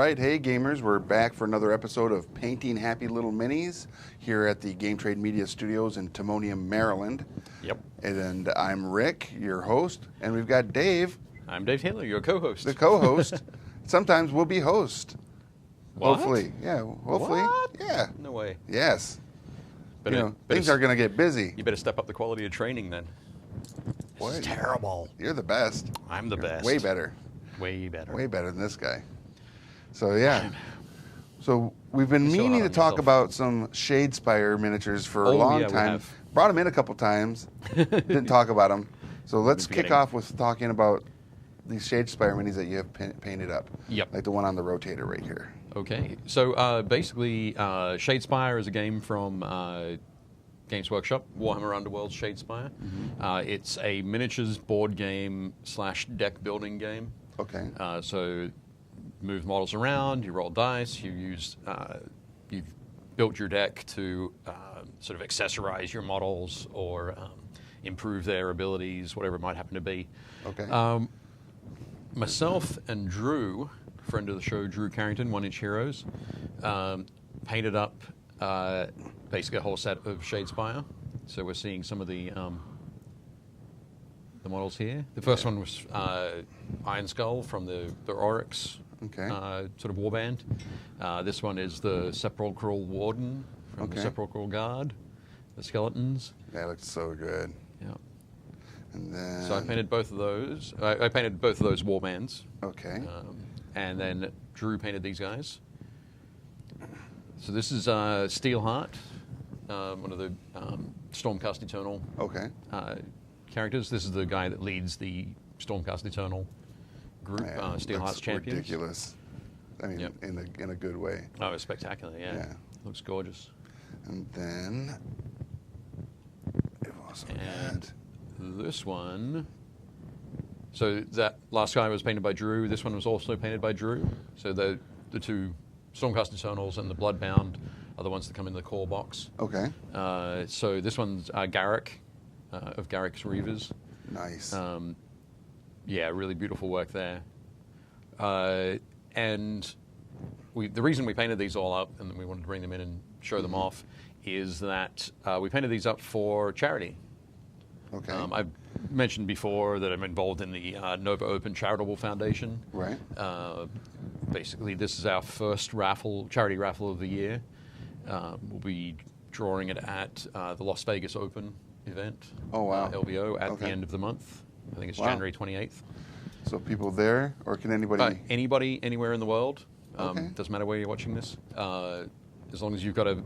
right, hey gamers, we're back for another episode of Painting Happy Little Minis here at the Game Trade Media Studios in Timonium, Maryland. Yep. And I'm Rick, your host, and we've got Dave. I'm Dave Taylor, your co-host. The co-host. Sometimes we'll be host. What? Hopefully. Yeah, hopefully. What? Yeah. No way. Yes. Better, things are going to get busy. You better step up the quality of training then. Boy, This is terrible. You're the best. I'm the best. Way better. Way better. Way better than this guy. So, yeah. So, we've been You're so meaning hard to on talk yourself. about some Shadespire miniatures for a Oh, long yeah, we time. have. Brought them in a couple times. Didn't talk about them. So, let's Been kick forgetting. off with talking about these Shadespire minis that you have painted up. Yep. Like the one on the rotator right here. Okay. So basically, Shadespire is a game from Games Workshop, Warhammer Underworld's Shadespire. It's a miniatures board game / deck building game. Okay. So move models around, you roll dice, you've built your deck to sort of accessorize your models or improve their abilities, whatever it might happen to be. Okay. Myself and Drew, friend of the show, Drew Carrington, 1 Inch Heroes, painted up basically a whole set of Shadespire. So we're seeing some of the models here. The first one was Iron Skull from the Oryx Okay. sort of warband. This one is the Sepulchral Warden from the Okay. Sepulchral Guard, the skeletons. That looks so good. Yeah. And then. So I painted both of those. I painted both of those warbands. Okay. And then Drew painted these guys. So this is Steelheart, one of the Stormcast Eternal Okay. characters. This is the guy that leads the Stormcast Eternal group, Man, Steelheart's looks champions. ridiculous. I mean, Yep. in a good way. Oh, it's spectacular, yeah. Yeah. Looks gorgeous. And then we've also And got this one, so that last guy was painted by Drew. This one was also painted by Drew. So the two Stormcast Eternals and the Bloodbound are the ones that come in the core box. okay. So this one's Garrick of Garrick's Reavers. Nice. Yeah, really beautiful work there. And the reason we painted these all up and we wanted to bring them in and show them off is that we painted these up for charity. Okay. I've mentioned before that I'm involved in the Nova Open Charitable Foundation. Right. Basically, this is our first charity raffle of the year. We'll be drawing it at the Las Vegas Open event. Oh, wow. LVO at Okay. the end of the month. I think it's Wow. January 28th. So people there, or can anybody? Anybody, anywhere in the world. Okay. Doesn't matter where you're watching this. As long as you've got a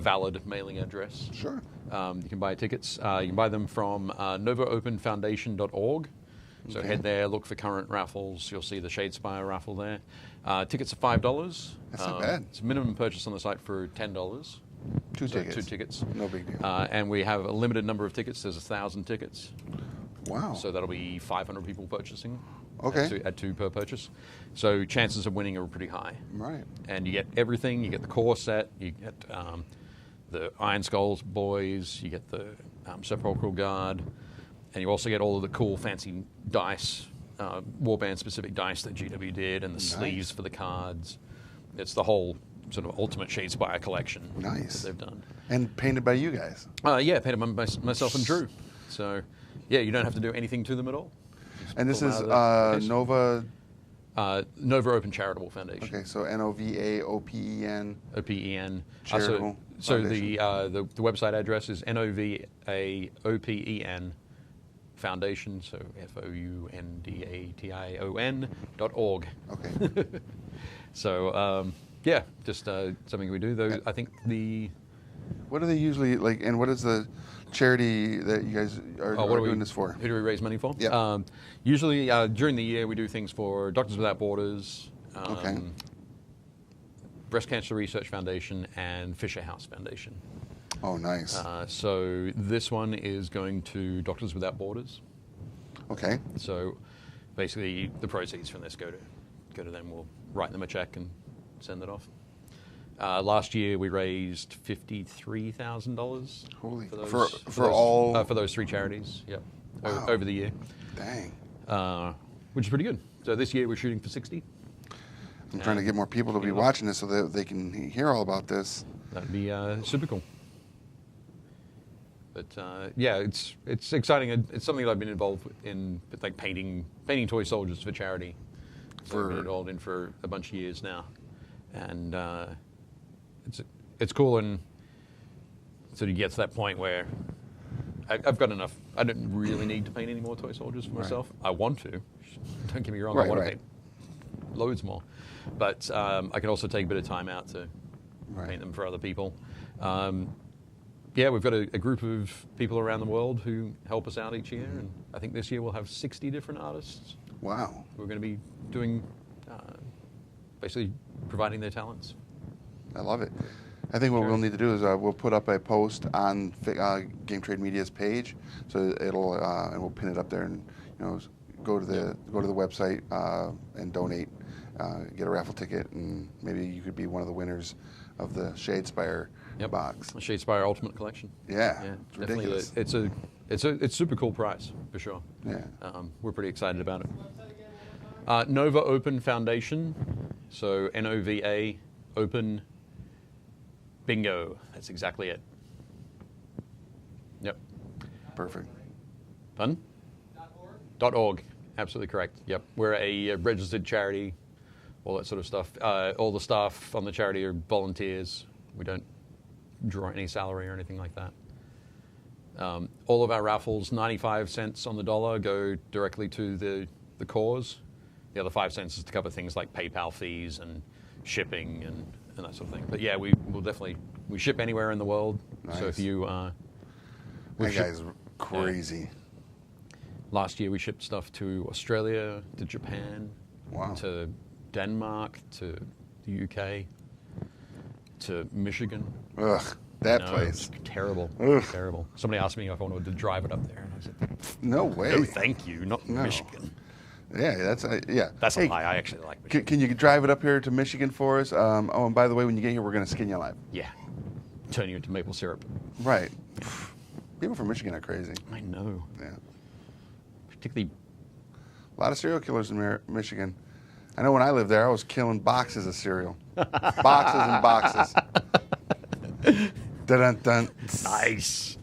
valid mailing address. Sure. You can buy tickets. You can buy them from novaopenfoundation.org. So Okay. head there, look for current raffles. You'll see the Shadespire raffle there. Tickets are $5. That's not bad. It's a minimum purchase on the site for $10. Two So tickets. 2 tickets. No big deal. And we have a limited number of tickets. There's 1,000 tickets. Wow. So that'll be 500 people purchasing. Okay. At two per purchase. So chances of winning are pretty high. Right. And you get everything. You get the core set. You get the Iron Skulls boys. You get the Sepulchral Guard. And you also get all of the cool, fancy dice, warband-specific dice that GW did, and the sleeves for the cards. It's the whole sort of ultimate Shadespire collection Nice. that they've done. And painted by you guys. Yeah, painted by myself and Drew. So, yeah, you don't have to do anything to them at all. Just And this pull is them out of the case. Nova. Nova Open Charitable Foundation. Okay, so NOVAOPEN. OPEN. Charitable So Foundation. the website address is NOVAOPEN Foundation, so FOUNDATION.org. Okay. So, yeah, just something we do. Though I think What do they usually like? And what is the charity that you guys are doing this for? Who do we raise money for? Yeah. Usually during the year we do things for Doctors Without Borders, Okay. Breast Cancer Research Foundation, and Fisher House Foundation. Oh, nice. So this one is going to Doctors Without Borders. Okay. So basically the proceeds from this go to them. We'll write them a check and send it off. Last year we raised $53,000. Holy For those 3 charities. Yep. Wow. Over the year. Dang. Which is pretty good. So this year we're shooting for 60. I'm trying to get more people to be watching this so that they can hear all about this. That'd be super cool. But yeah, it's exciting. It's something that I've been involved in, like painting toy soldiers for charity. So I've been involved in for a bunch of years now, and it's cool. And so you get to that point where I've got enough. I don't really need to paint any more toy soldiers for myself. I want to. Don't get me wrong. I want to paint loads more, but I can also take a bit of time out to paint them for other people. Yeah, we've got a group of people around the world who help us out each year, and I think this year we'll have 60 different artists. Wow. Who are going to be doing, basically providing their talents. I love it. I think what we'll need to do is we'll put up a post on Game Trade Media's page, so it'll and we'll pin it up there, and go to the website and donate, get a raffle ticket, and maybe you could be one of the winners of the Shadespire box. The Shadespire Ultimate Collection. Yeah, it's ridiculous. It's a super cool prize for sure. Yeah, we're pretty excited about it. Nova Open Foundation, so NOVA Open. Bingo. That's exactly it. Yep. Perfect. Pardon? .org. Absolutely correct. Yep. We're a registered charity, all that sort of stuff. All the staff on the charity are volunteers. We don't draw any salary or anything like that. All of our raffles, 95 cents on the dollar, go directly to the cause. The other 5 cents is to cover things like PayPal fees and shipping and that sort of thing. But yeah, we ship anywhere in the world. Nice. So if you... that guy's crazy. Last year we shipped stuff to Australia, to Japan, to Denmark, to the UK, to Michigan. Ugh, that place. Terrible. Ugh. Terrible. Somebody asked me if I wanted to drive it up there, and I said, no way. No, thank you. Not Michigan. Yeah, that's That's a lie. I actually like Michigan. Can you drive it up here to Michigan for us? Oh, and by the way, when you get here, we're going to skin you alive. Yeah. Turn you into maple syrup. Right. People from Michigan are crazy. I know. Yeah. Particularly... A lot of serial killers in Michigan. I know when I lived there, I was killing boxes of cereal. Boxes and boxes. Dun-dun-dun. Nice.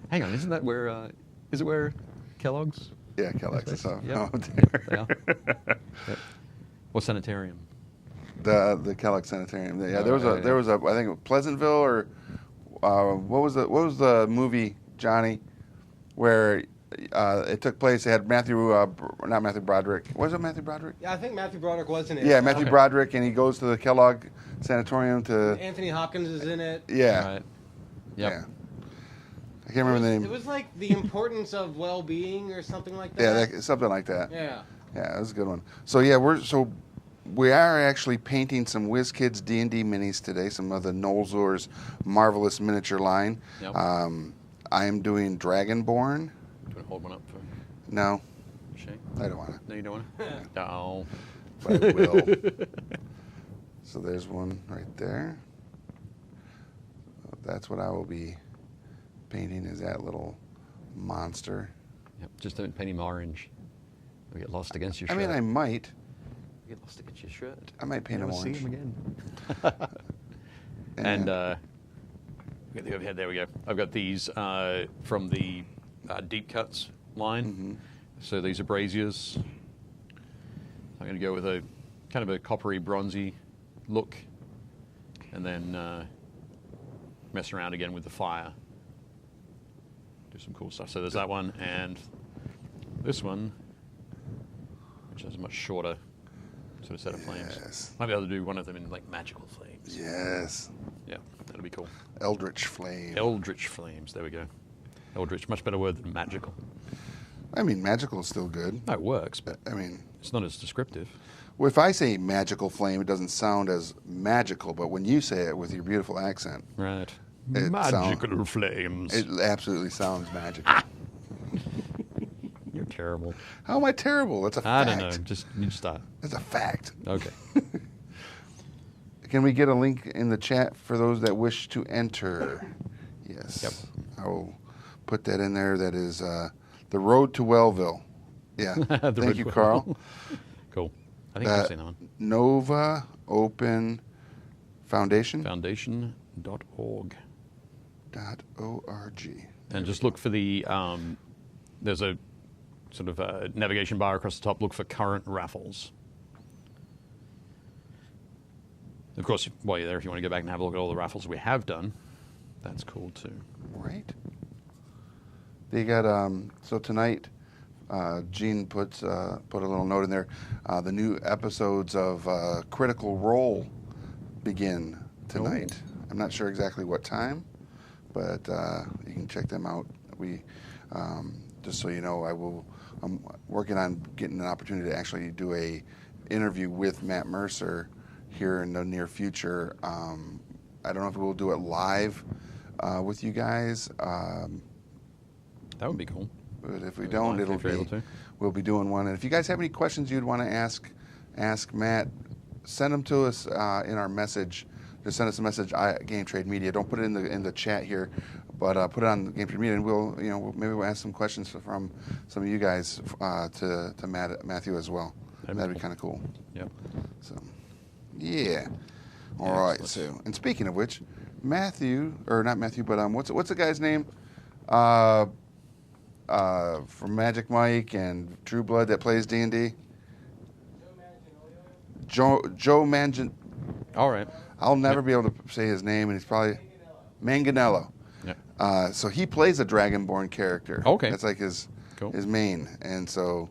Hang on, isn't that where... is it where Kellogg's? Yeah, Kellogg's and stuff. Yep. Oh, They are. Yep. What sanitarium? The Kellogg Sanitarium. Yeah, there was a I think Pleasantville or what was the movie, Johnny, where it took place. They had not Matthew Broderick. Was it Matthew Broderick? Yeah, I think Matthew Broderick was in it. Yeah, Matthew Broderick, and he goes to the Kellogg Sanatorium to. Anthony Hopkins is in it. Yeah. Right. Yep. Yeah. I can't remember the name. It was like the importance of well-being or something like that. Yeah, something like that. Yeah. Yeah, that was a good one. So yeah, we are actually painting some Wizkids D&D minis today. Some of the Nolzur's marvelous miniature line. Yep. I am doing Dragonborn. Do you want to hold one up for No, Shane? I don't want to. No, you don't want to? No. But I will. So there's one right there. That's what I will be painting, is that little monster. Yep. Just don't paint him orange. We get lost against your shirt. I mean, I might. We get lost against your shirt. I might paint him orange. See him again. And get the overhead. There we go. I've got these from the Deep Cuts line. Mm-hmm. So these are Braziers. I'm going to go with a kind of a coppery, bronzy look, and then mess around again with the fire. Do some cool stuff. So there's that one, and this one, which has a much shorter sort of set of flames. Yes. Might be able to do one of them in like magical flames. Yes. Yeah, that'll be cool. Eldritch Flame. Eldritch flames. There we go. Eldritch, much better word than magical. I mean, magical is still good. No, it works, but I mean, it's not as descriptive. well, if I say magical flame, it doesn't sound as magical, but when you say it with your beautiful accent, Right. It Magical flames. it absolutely sounds magical. You're terrible. How am I terrible? That's a I fact. don't know. You just start. That's a fact. Okay. Can we get a link in the chat for those that wish to enter? Yes. Yep. I will put that in there. That is the road to Wellville. Yeah. Thank you, Carl. Cool. I think I've seen that one. Nova Open Foundation. Foundation.org. .org. And just look for the, there's a sort of a navigation bar across the top. Look for current raffles. Of course, while you're there, if you want to go back and have a look at all the raffles we have done, that's cool too. Right. They got, so tonight, Gene put a little note in there. The new episodes of Critical Role begin tonight. I'm not sure exactly what time, but you can check them out. We, just so you know, I'm working on getting an opportunity to actually do a interview with Matt Mercer here in the near future. I don't know if we'll do it live with you guys. That would be cool. But if we don't, we'll be doing one. And if you guys have any questions you'd want to ask Matt, send them to us in our message. Just send us a message, Game Trade Media. Don't put it in the chat here, but put it on Game Trade Media, and maybe we'll ask some questions from some of you guys to Matthew as well. That'd be kind of cool. Yep. So, yeah. All right. So, and speaking of which, Matthew, or not Matthew, but what's the guy's name? From Magic Mike and True Blood that plays D&D? Joe Mangin. All right. I'll never be able to say his name, and he's probably Manganello. Yeah. So he plays a Dragonborn character. Okay. That's like his main, and so.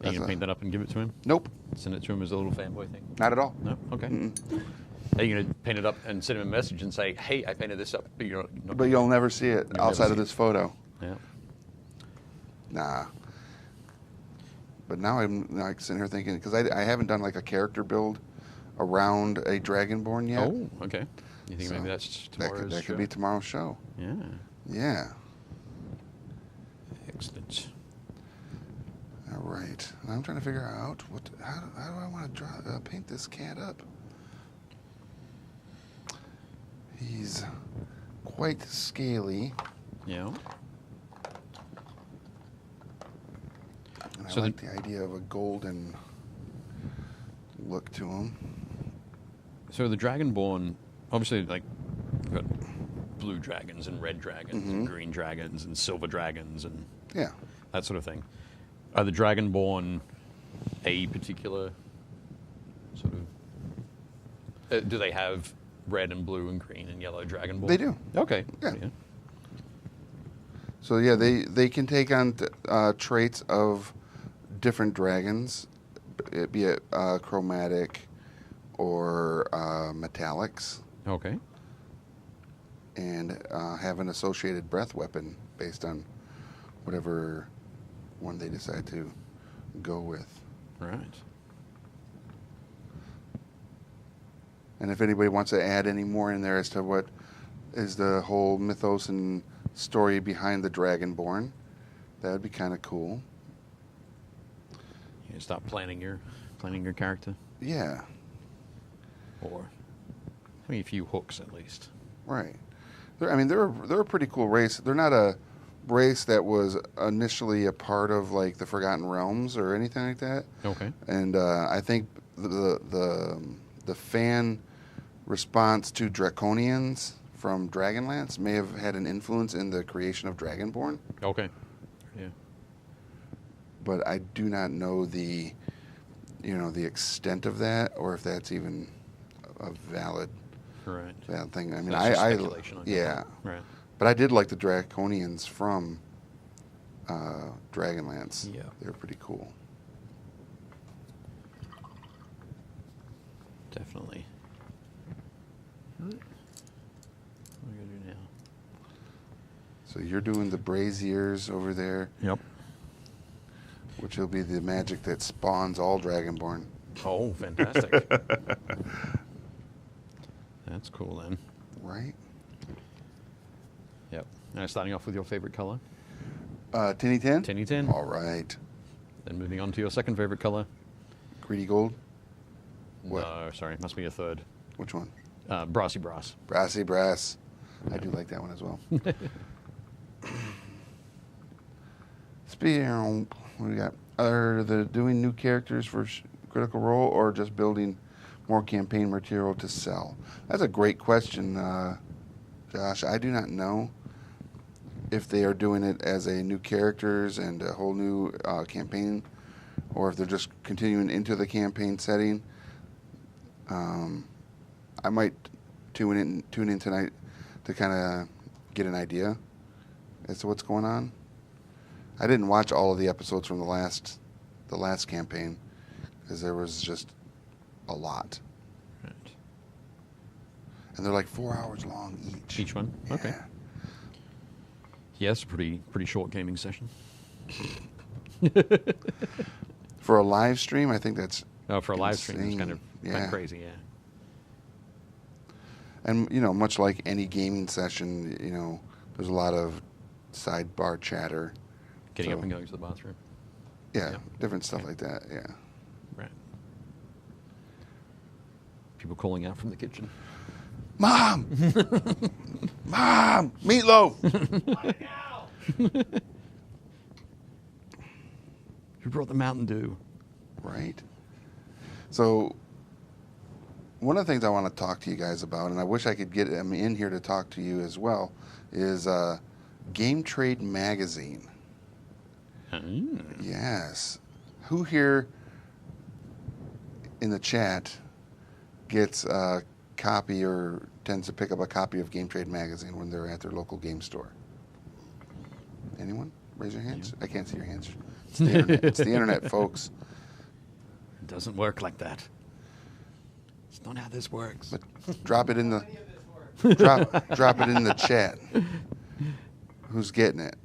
Are you gonna paint that up and give it to him? Nope. Send it to him as a little fanboy thing? Not at all. No. Okay. Are you gonna paint it up and send him a message and say, "Hey, I painted this up," but you'll never see it outside of this photo. Yeah. Nah. But now I'm like sitting here thinking, because I haven't done like a character build around a Dragonborn yet. Oh, okay. You think maybe that's tomorrow's that could be tomorrow's show. Yeah. Yeah. Excellent. All right. I'm trying to figure out how do I want to paint this cat up. He's quite scaly. Yeah. And I So like the idea of a golden look to him. So the Dragonborn, obviously, like, you've got blue dragons and red dragons and green dragons and silver dragons and that sort of thing. Are the Dragonborn a particular sort of... do they have red and blue and green and yellow Dragonborn? They do. Okay. Yeah. So yeah, they can take on traits of different dragons, be it chromatic or metallics. Okay. And have an associated breath weapon based on whatever one they decide to go with. Right. And if anybody wants to add any more in there as to what is the whole mythos and story behind the Dragonborn, that would be kind of cool. You start planning your character, Yeah. or having a few hooks at least. Right. They're a pretty cool race. They're not a race that was initially a part of like the Forgotten Realms or anything like that. Okay. And I think the fan response to Draconians from Dragonlance may have had an influence in the creation of Dragonborn. Okay. Yeah. But I do not know the extent of that, or if that's even a valid thing. I mean, That's just speculation on your yeah. part. Right. But I did like the Draconians from Dragonlance. Yeah. They're pretty cool. Definitely. What are we going to do now? So you're doing the Braziers over there, Yep. which will be the magic that spawns all Dragonborn. Oh, fantastic. That's cool then. Right? Yep. Now starting off with your favorite color. Tinny Tin? Tinny Tin. All right. Then moving on to your second favorite color. Greedy Gold? What? No, sorry, must be a third. Which one? Brassy Brass. Brassy Brass. I do like that one as well. Speaking of, what do we got? Are they doing new characters for critical role, or just building more campaign material to sell? That's a great question, Josh. I do not know if they are doing it as a new characters and a whole new campaign, or if they're just continuing into the campaign setting. I might tune in tonight to kind of get an idea as to what's going on. I didn't watch all of the episodes from the last campaign because there was just a lot. Right. And they're like 4 hours long each. Each one? Yeah. Okay. Yeah, it's a pretty short gaming session. For a live stream, I think that's Oh, for a live stream, it's kind of Yeah. crazy, yeah. And, much like any gaming session, there's a lot of sidebar chatter. Getting So- up and going to the bathroom. Yeah, Yeah. different stuff Okay. like that, yeah. Right. People calling out from the kitchen. Mom! Mom! Meatloaf! Who brought the Mountain Dew? Right. So, one of the things I want to talk to you guys about, and I wish I could get him in here to talk to you as well, is Game Trade Magazine. Yes. Who here in the chat gets a copy or tends to pick up a copy of Game Trade Magazine when they're at their local game store? Anyone? Raise your hands. I can't see your hands. It's the internet, it's the internet, folks. It doesn't work like that. It's not how this works. But drop it in the Any of this works. drop it in the chat. Who's getting it?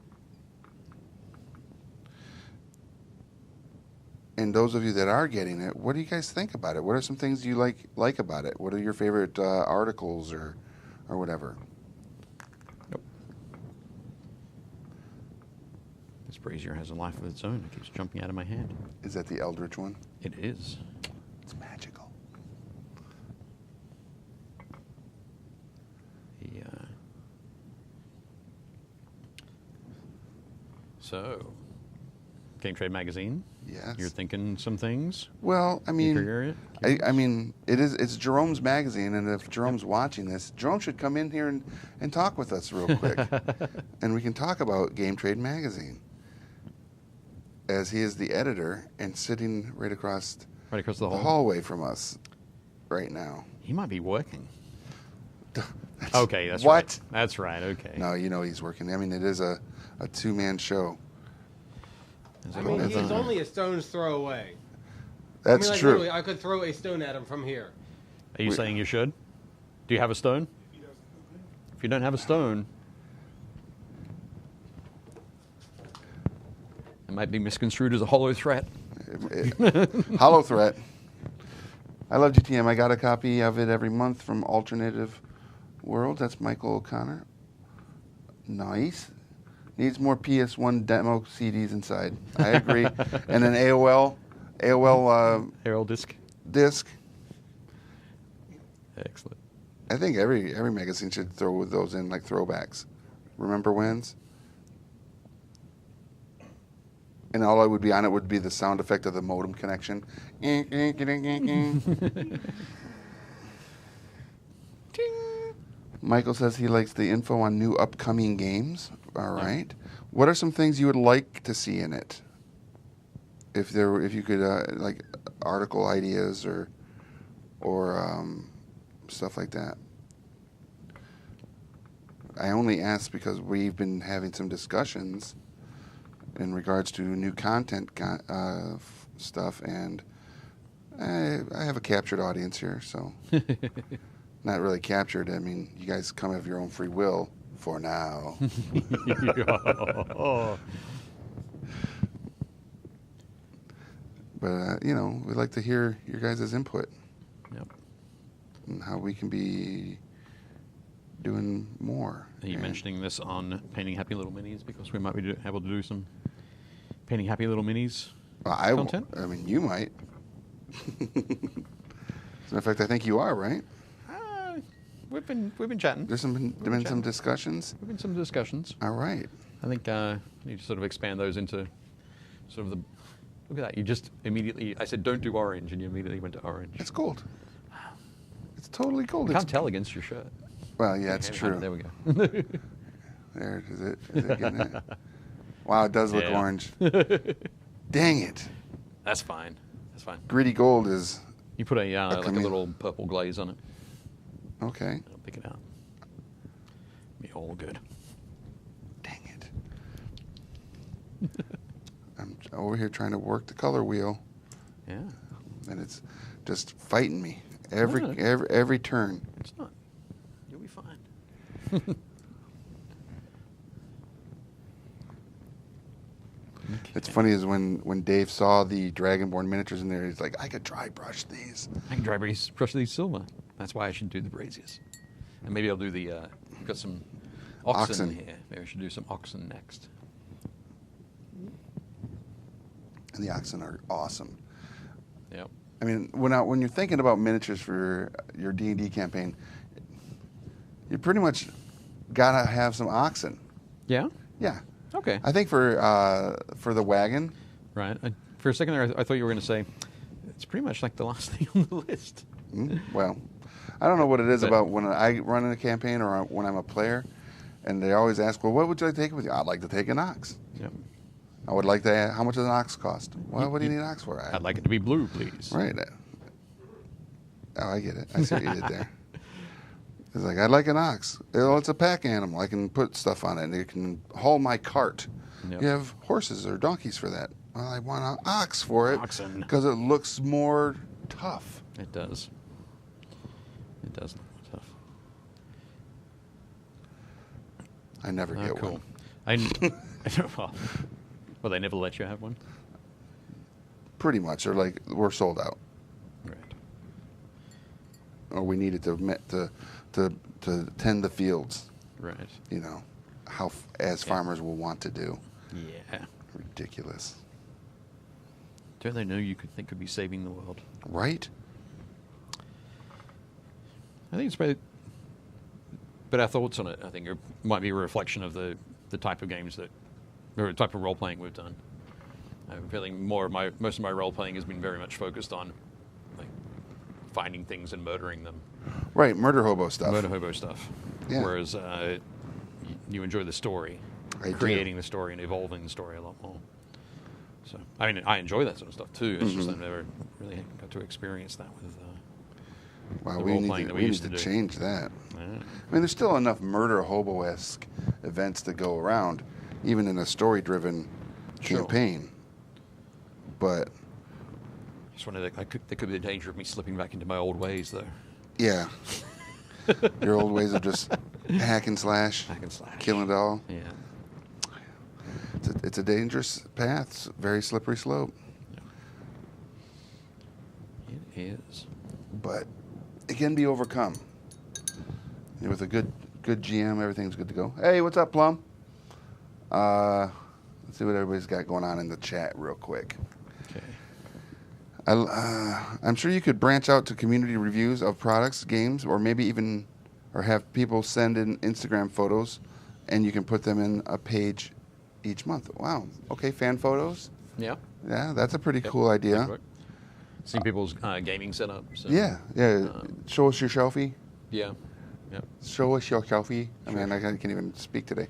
And those of you that are getting it, what do you guys think about it? What are some things you like about it? What are your favorite articles or whatever? Nope. This brazier has a life of its own. It keeps jumping out of my hand. Is that the Eldritch one? It is. It's magical. So, Game Trade Magazine. Yes. You're thinking some things? Well, I You mean, figure I mean, it's Jerome's magazine, and if Jerome's watching this, Jerome should come in here and talk with us real quick, and we can talk about Game Trade Magazine, as he is the editor and sitting right across Right across the the hall. hallway from us right now. He might be working. That's- Okay, that's what? right. That's right. Okay. No, he's working. I mean, it is a two-man show. Is I it mean, all- he's only a stone's throw away. That's true. Literally, I could throw a stone at him from here. Are you saying you should? Do you have a stone? If you don't have a stone, it might be misconstrued as a hollow threat. Hollow threat. I love GTM. I got a copy of it every month from Alternative World. That's Michael O'Connor. Nice. Needs more PS1 demo CDs inside. I agree. And an AOL Herald disc. disc. Excellent. I think every magazine should throw those in like throwbacks. Remember when's? And all I would be on it would be the sound effect of the modem connection. Michael says he likes the info on new upcoming games. All right. What are some things you would like to see in it? If you could like article ideas or stuff like that. I only ask because we've been having some discussions in regards to new content stuff, and I have a captured audience here, so not really captured. I mean, you guys come of your own free will for now. But we'd like to hear your guys' input Yep. and how we can be doing more. Are you And- mentioning this on Painting Happy Little Minis because we might be able to do some Painting Happy Little Minis content? I mean, you might. As a matter of fact, I think you are, right? We've been chatting. There's been some chatting. discussions. We've been some discussions. All right. I think we need to sort of expand those into sort of Look at that. You just immediately, I said, don't do orange, and you immediately went to orange. It's gold. It's totally gold. You It's, can't tell against your shirt. well, yeah, it's Okay, true. There we go. There, is it getting it? Wow, it does look Yeah. orange. Dang it. That's fine. That's fine. Gritty gold is, You put a like a chameleon. little purple glaze on it. okay. I'll pick it out. Be all good. Dang it. I'm over here trying to work the color wheel, Yeah. and it's just fighting me every No. every turn. It's not. You'll be fine. It's funny is when Dave saw the Dragonborn miniatures in there, he's like, I could dry brush these. I can dry brush these silver. That's why I should do the braziers. And maybe I'll do the, got some oxen here. Maybe I should do some oxen next. And the oxen are awesome. Yep. I mean, when you're thinking about miniatures for your D&D campaign, you pretty much gotta have some oxen. Yeah? Yeah, Okay. I think for the wagon, Right. For a second there, I thought you were going to say, it's pretty much like the last thing on the list. well, I don't know what it is But- about when I run in a campaign or when I'm a player, and they always ask, well, what would you like to take with you? I'd like to take an ox. Yep. I would like to. How much does an ox cost? Well, what do you need an ox for? I'd like it to be blue, please. Right. Oh, I get it. I see what you did there. It's like, I'd like an ox. It's a pack animal. I can put stuff on it, and it can haul my cart. Yep. You have horses or donkeys for that. Well, I want an ox for it Oxen. because it looks more tough. It does. It does look tough. I never Oh, get cool. one. Well, they never let you have one? Pretty much. They're like, we're sold out. Right. Or we need it to tend the fields. Right. You know, as farmers will want to do. Yeah. Ridiculous. Don't they know you could be saving the world? Right? I think it's probably, but our thoughts on it, I think, might be a reflection of the type of games or the type of role playing we've done. I'm feeling most of my role playing has been very much focused on like finding things and murdering them, Right. Murder hobo stuff. murder hobo stuff. Yeah. Whereas you enjoy the story, I do. creating the story and evolving the story a lot more. So I mean, I enjoy that sort of stuff too. It's just I've never really got to experience that with. Wow, the we role-playing need that to, we we used need to to do. change that. Yeah. I mean, there's still enough murder hobo-esque events to go around, even in a story-driven Sure. campaign. But Just wonder there could be the danger of me slipping back into my old ways, though. yeah, your old ways of just hack and slash, Hack and slash. killing it all. Yeah. It's a dangerous path. It's a very slippery slope. It is. But it can be overcome. And with a good GM, everything's good to go. Hey, what's up, Plum? Let's see what everybody's got going on in the chat real quick. Okay. I'm sure you could branch out to community reviews of products, games, or maybe even have people send in Instagram photos, and you can put them in a page each month. Wow. Okay, fan photos. Yeah. Yeah, that's a pretty Yep. cool idea. Good work. See people's gaming setups. Yeah, yeah. Show us your shelfie. Yeah. Yep. Show us your shelfie. I mean, I can't even speak today.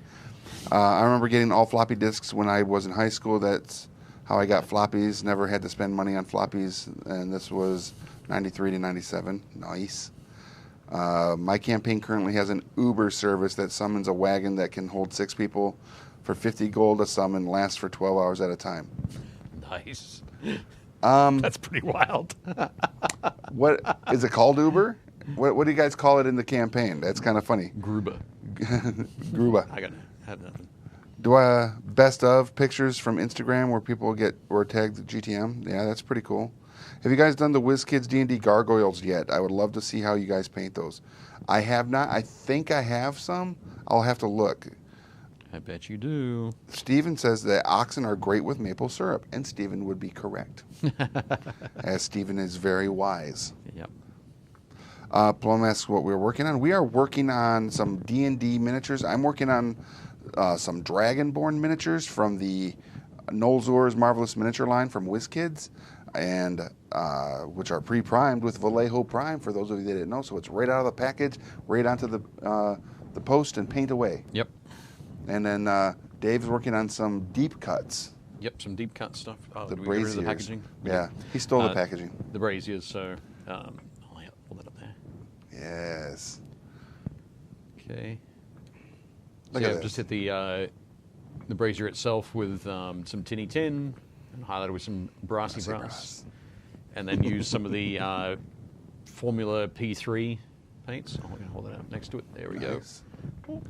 I remember getting all floppy disks when I was in high school. That's how I got floppies. Never had to spend money on floppies, and this was 93 to 97. Nice. My campaign currently has an Uber service that summons a wagon that can hold 6 people for 50 gold a summon, lasts for 12 hours at a time. Nice. Um, That's pretty wild. what is it called, Uber? What do you guys call it in the campaign? That's kind of funny. Gruber. Gruba. I had nothing. Do I best of pictures from Instagram where people were tagged GTM? Yeah, that's pretty cool. Have you guys done the Wizkids D&D gargoyles yet? I would love to see how you guys paint those. I have not. I think I have some. I'll have to look. I bet you do. Steven says that oxen are great with maple syrup, and Steven would be correct, as Steven is very wise. Yep. Plum asks what we're working on. We are working on some D&D miniatures. I'm working on some Dragonborn miniatures from the Nolzur's Marvelous Miniature line from Wizkids, and which are pre-primed with Vallejo Prime, for those of you that didn't know. So it's right out of the package, right onto the post, and paint away. Yep. And then Dave's working on some deep cuts. Yep, some deep cut stuff. Oh, The did we get rid of Braziers. the packaging? Yeah, he stole the packaging. The Braziers, so I'll pull that up there. Yes. Okay. Look So at I've just hit the brazier itself with some tinny tin, and highlighted with some brassy brass, and then use some of the Formula P3 paints. I'm going to hold that up next to it. There we Nice. go.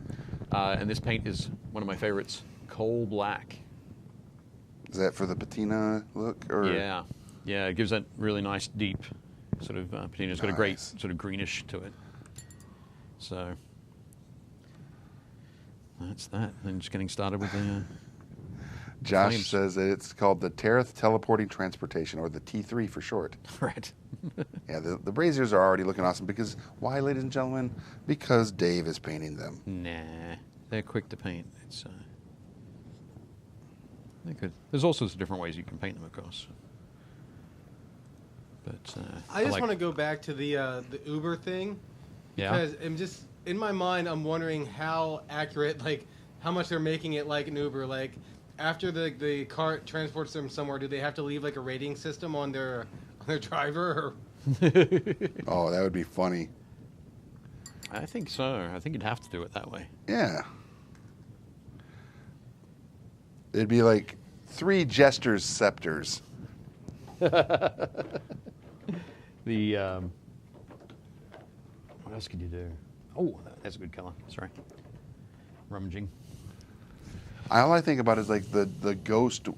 And this paint is one of my favorites, coal black. Is that for the patina look? Or? Yeah, it gives that really nice deep sort of patina. It's got a great Nice. sort of greenish to it. So that's that. Then just getting started with the Josh flames. says that it's called the Tereth Teleporting Transportation, or the T3 for short. right. Yeah, the Braziers are already looking awesome because, why, ladies and gentlemen? Because Dave is painting them. Nah, they're quick to paint. It's they're good. There's all sorts of different ways you can paint them, of course. But I just like- want to go back to the Uber thing. Yeah. Because I'm just in my mind, I'm wondering how accurate, like how much they're making it like an Uber. Like after the cart transports them somewhere, do they have to leave like a rating system on their driver? Or? Oh, that would be funny. I think so. I think you'd have to do it that way. Yeah. It'd be like 3 Jester's scepters. The what else could you do? Oh, that's a good color. Sorry, rummaging. All I think about is like the ghost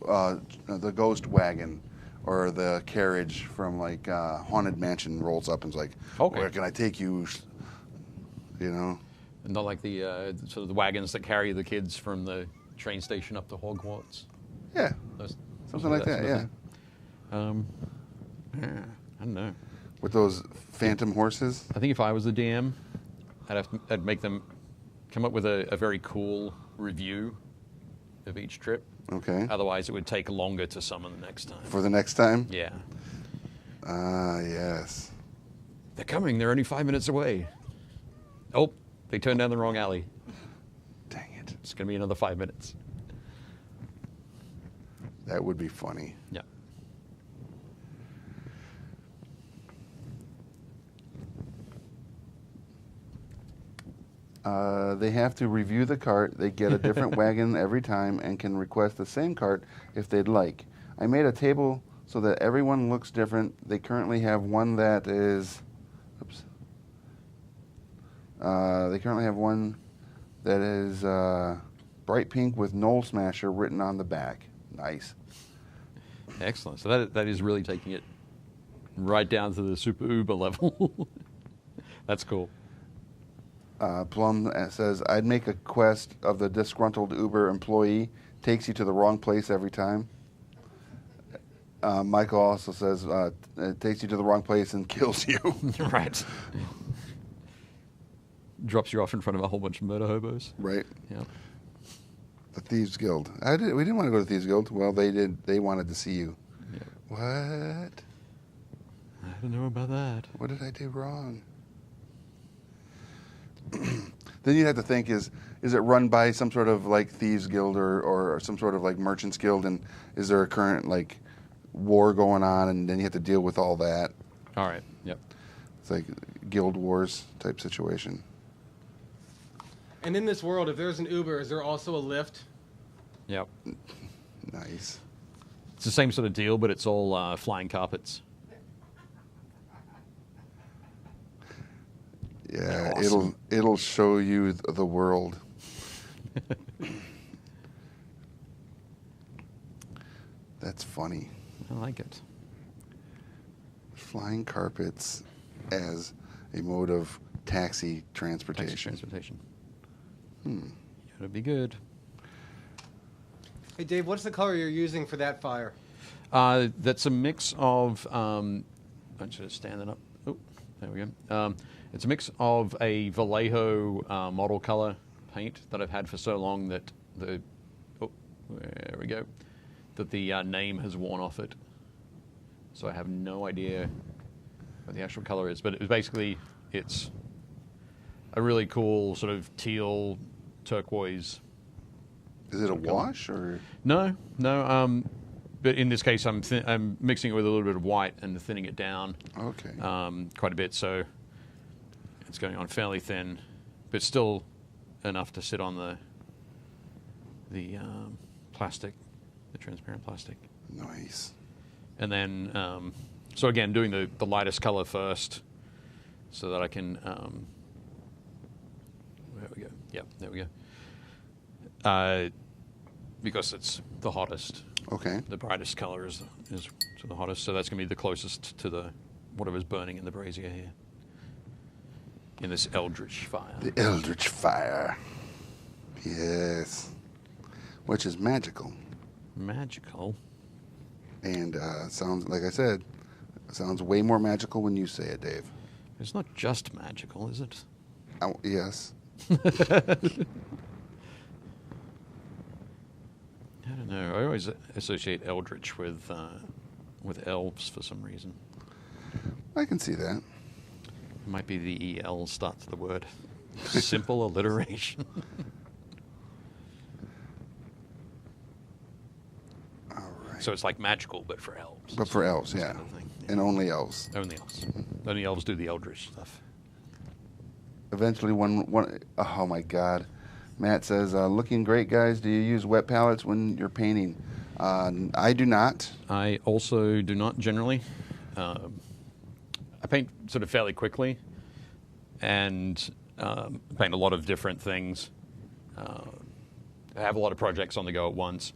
wagon, or the carriage from like Haunted Mansion rolls up and is like, Okay. "Where can I take you?" You know. And not like the sort of the wagons that carry the kids from the train station up to Hogwarts. Yeah. Those- Something like that. sort of Yeah. thing. Yeah, I don't know. With those phantom horses. I think if I was the DM, I'd make them come up with a very cool review of each trip. Okay. Otherwise, it would take longer to summon the next time. For the next time. Yeah. Ah, yes. They're coming. They're only 5 minutes away. Oh, they turned down the wrong alley. Dang it. It's going to be another 5 minutes. That would be funny. Yeah. They have to review the cart. They get a different wagon every time and can request the same cart if they'd like. I made a table so that everyone looks different. They currently have one that is... Oops. They currently have one that is bright pink with Knoll Smasher written on the back. Nice. Excellent. So that is really taking it right down to the super uber level. That's cool. Plum says, I'd make a quest of the disgruntled Uber employee, takes you to the wrong place every time. Michael also says, it takes you to the wrong place and kills you. Right. Drops you off in front of a whole bunch of murder hobos. Right. Yeah. The Thieves Guild. We didn't want to go to the Thieves Guild. Well, they did. They wanted to see you. Yeah. What? I don't know about that. What did I do wrong? Then you'd have to think, is it run by some sort of like Thieves Guild or some sort of like Merchants Guild, and is there a current like war going on, and then you have to deal with all that? All right. Yep. It's like Guild Wars type situation. And in this world, if there's an Uber, is there also a Lyft? Yep. Nice. It's the same sort of deal, but it's all flying carpets. Yeah, They're awesome. it'll show you the world. That's funny. I like it. Flying carpets as a mode of taxi transportation. Taxi transportation. It'll be good. Hey, Dave, what's the color you're using for that fire? That's a mix of. I should stand it up. Oh, there we go. It's a mix of a Vallejo model color paint that I've had for so long that the. Oh, there we go. that the name has worn off it. So I have no idea what the actual color is. But it was basically, it's a really cool sort of teal turquoise. Is it a wash or? No. But in this case, I'm mixing it with a little bit of white and thinning it down. Okay. Quite a bit, so it's going on fairly thin, but still enough to sit on the plastic, the transparent plastic. Nice. And then, so again, doing the lightest color first, so that I can. There we go. Yep, there we go. Because it's the hottest. Okay. The brightest color is to the hottest, so that's going to be the closest to whatever's burning in the brazier here. In this eldritch fire. The eldritch fire. Yes. Which is magical. Magical. And sounds, like I said, sounds way more magical when you say it, Dave. It's not just magical, is it? Oh, yes. I don't know. I always associate eldritch with elves for some reason. I can see that. It might be the EL starts the word. Simple alliteration. All right. So it's like magical, but for elves. But for elves, yeah. Kind of thing. And only elves. Only elves. Only elves do the eldritch stuff. Eventually, oh my God. Matt says, looking great, guys. Do you use wet palettes when you're painting? I do not. I also do not generally. I paint sort of fairly quickly and paint a lot of different things. I have a lot of projects on the go at once.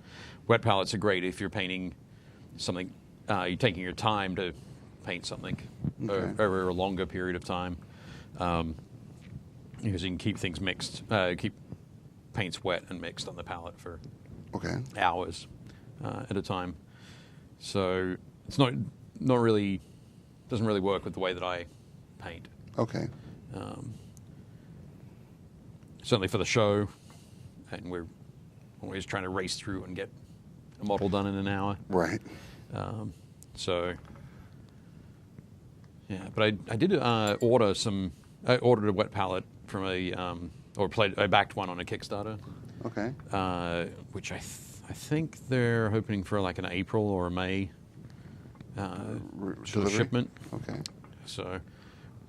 Wet palettes are great if you're painting something, you're taking your time to paint something over a longer period of time. Because you can keep things mixed, keep paints wet and mixed on the palette for hours at a time. So it's not really, doesn't really work with the way that I paint. Okay. Certainly for the show, and we're always trying to race through and get a model done in an hour. Right. So yeah, but I did order some. I ordered a wet palette from I backed one on a Kickstarter. Okay. Which I think they're hoping for like an April or a May sort of shipment. Okay. So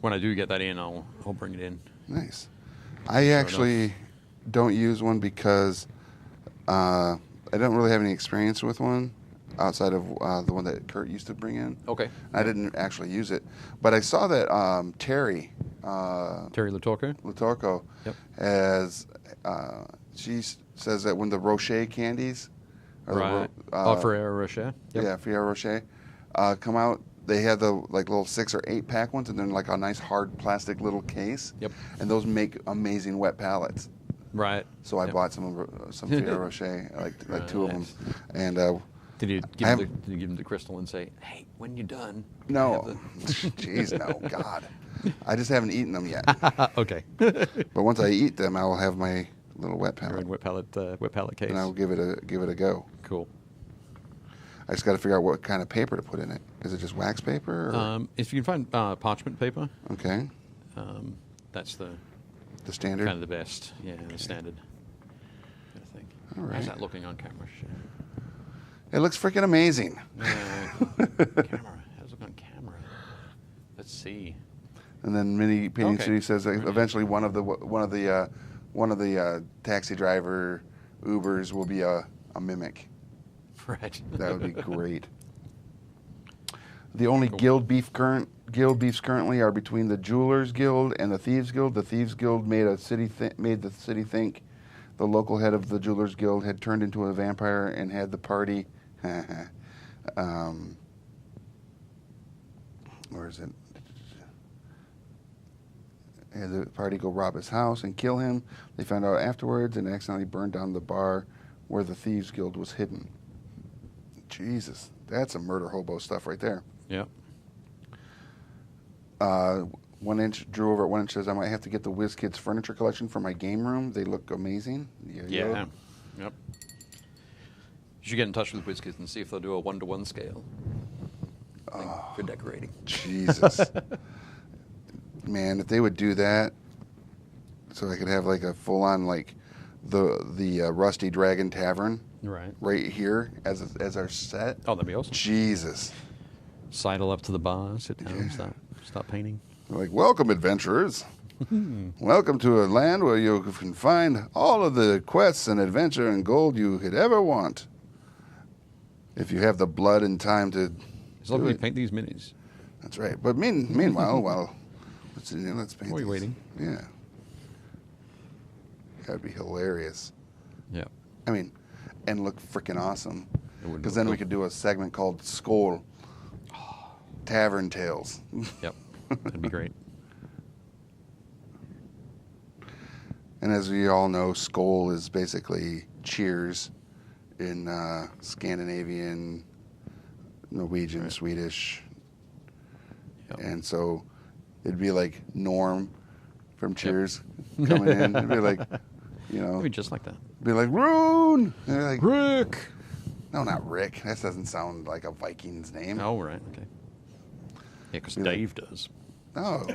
when I do get that in, I'll bring it in. Nice. I actually don't use one because I don't really have any experience with one outside of the one that Kurt used to bring in. Okay. I didn't actually use it, but I saw that Terry Latorco Yep. as she says that when the Rocher candies, Right. Ferrero Rocher. Yep. Yeah, Ferrero Rocher, come out. They had the like little 6 or 8 pack ones, and then like a nice hard plastic little case. Yep. And those make amazing wet palettes. Right. So I bought some Ferrero Rocher, like 2 of them, and. Did you give them the crystal and say, "Hey, when you're done"? No, jeez, no, God, I just haven't eaten them yet. Okay. But once I eat them, I will have my little wet palette. Wet palette case. And I'll give it a go. Cool. I just got to figure out what kind of paper to put in it. Is it just wax paper? Or? If you can find parchment paper. Okay. That's the standard. Kind of the best. Yeah, the standard. I think. All right. How's that looking on camera? It looks freaking amazing. Camera. How's it look on camera? Let's see. And then Mini Painting City says that eventually one of the taxi driver Ubers will be a mimic. Right. That would be great. The only guild beefs currently are between the Jewelers Guild and the Thieves Guild. The Thieves Guild made the city think the local head of the Jewelers Guild had turned into a vampire and had the party. Where is it? Had the party go rob his house and kill him. They found out afterwards and accidentally burned down the bar where the Thieves Guild was hidden. Jesus, that's some murder hobo stuff right there. Yeah. 1 Inch drew over at 1 Inch says I might have to get the Wizkids furniture collection for my game room. They look amazing. Yeah. Yep. You should get in touch with Wizkids and see if they'll do a 1-to-1 scale for decorating. Jesus. Man, if they would do that, so I could have like a full-on like the Rusty Dragon Tavern right here as our set. Oh, that'd be awesome. Jesus. Sidle up to the bar, sit down, start painting. Like, welcome, adventurers. Welcome to a land where you can find all of the quests and adventure and gold you could ever want. If you have the blood and time to. As long as we paint these minis. That's right. But meanwhile, let's paint. Why are you these. waiting? Yeah. That'd be hilarious. Yeah. I mean, and look freaking awesome. Because look then cool. we could do a segment called Skull Tavern Tales. Yep. That'd be great. And as we all know, Skål is basically cheers in Scandinavian, Norwegian, Swedish. Yep. And so it'd be like Norm from Cheers coming in. It'd be like, It'd be just like that. Be like, Rune! And they're like, Rick! no, not Rick. That doesn't sound like a Viking's name. Oh, right. Okay. Yeah, because Dave does. No.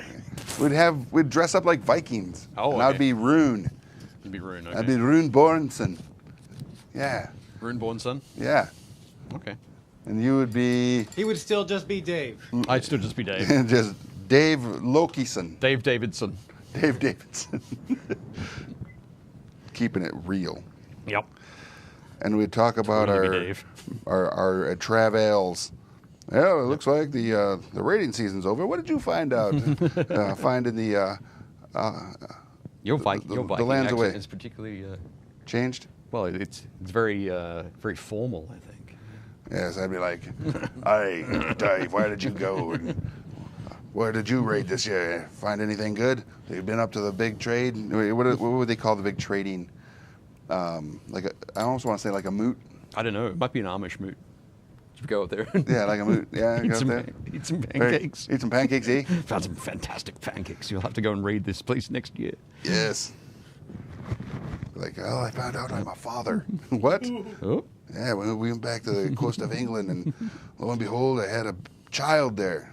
We'd dress up like Vikings. Oh, and that would okay. be Rune. It'd be Rune, okay. That'd be Rune Bornson. Yeah. Rune Born Son? Yeah. Okay. And you would be He would still just be Dave. I'd still just be Dave. just Dave Lokison. Dave Davidson. Dave Davidson. Keeping it real. Yep. And we'd talk about Totally our be Dave. our travails. Yeah, it looks like the rating season's over. What did you find out? Find in the Your Viking the lands accent away. is particularly Changed? well. It's very very formal, I think. Yes, I'd be like, "Hey, Dave, where did you go? And where did you raid this year? Find anything good? You've been up to the big trade? What would they call the big trading? I almost want to say like a moot. I don't know. It might be an Amish moot. Should we go up there? Yeah, like a moot. Yeah, eat go up some, there. eat some pancakes. Eat some pancakes, eh? Found some fantastic pancakes. You'll have to go and raid this place next year. Yes. Like, oh, I found out I'm a father. What? Oh, Yeah, we went back to the coast of England, and lo and behold, I had a child there.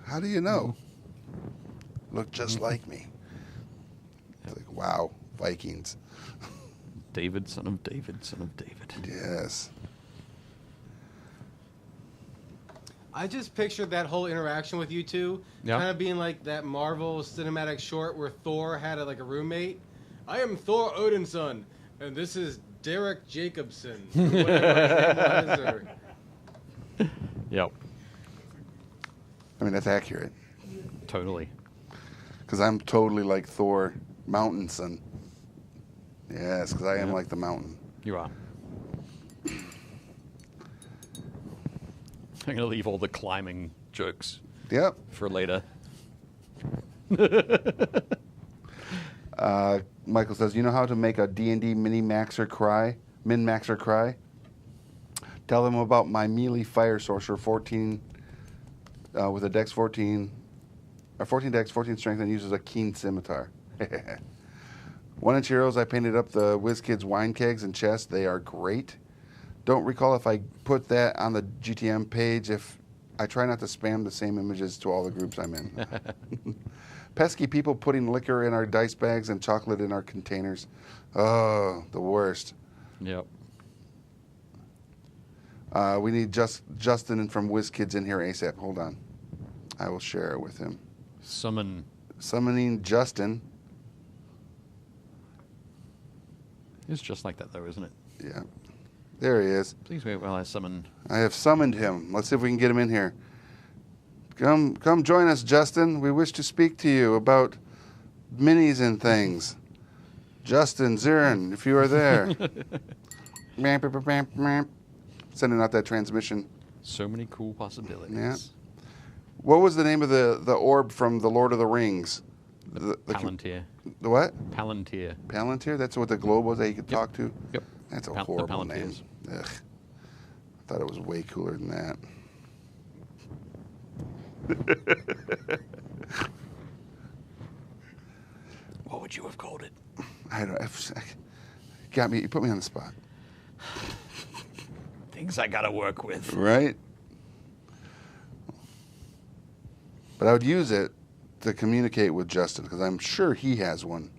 How do you know? Looked just like me. It's like, wow, Vikings. David, son of David, son of David. Yes. I just pictured that whole interaction with you two kind of being like that Marvel cinematic short where Thor had a roommate. I am Thor Odinson, and this is Derek Jacobson. Or whatever his name was, Yep. I mean, that's accurate. Totally. Because I'm totally like Thor Mountainson. Yes, because I am like the mountain. You are. I'm going to leave all the climbing jokes Yep. for later. Michael says, you know how to make a D&D min-maxer cry? Tell them about my melee fire sorcerer 14 with a dex 14, 14 dex, 14 strength, and uses a keen scimitar. 1-inch heroes, I painted up the Wizkids wine kegs and chests. They are great. Don't recall if I put that on the GTM page. If I try not to spam the same images to all the groups I'm in. Pesky people putting liquor in our dice bags and chocolate in our containers. Oh, the worst. Yep. We need Justin from Wizkids in here ASAP. Hold on. I will share it with him. Summoning Justin. It's just like that, though, isn't it? Yeah. There he is. Please wait while I summon. I have summoned him. Let's see if we can get him in here. Come join us, Justin. We wish to speak to you about minis and things. Justin Zirin, if you are there. Sending out that transmission. So many cool possibilities. Yeah. What was the name of the orb from the Lord of the Rings? The Palantir. The what? Palantir. Palantir? That's what the globe was that you could talk to? Yep. That's a The horrible name. Palantirs. Ugh. I thought it was way cooler than that. What would you have called it? I don't. Got me. You put me on the spot. Things I gotta work with. Right? But I would use it to communicate with Justin because I'm sure he has one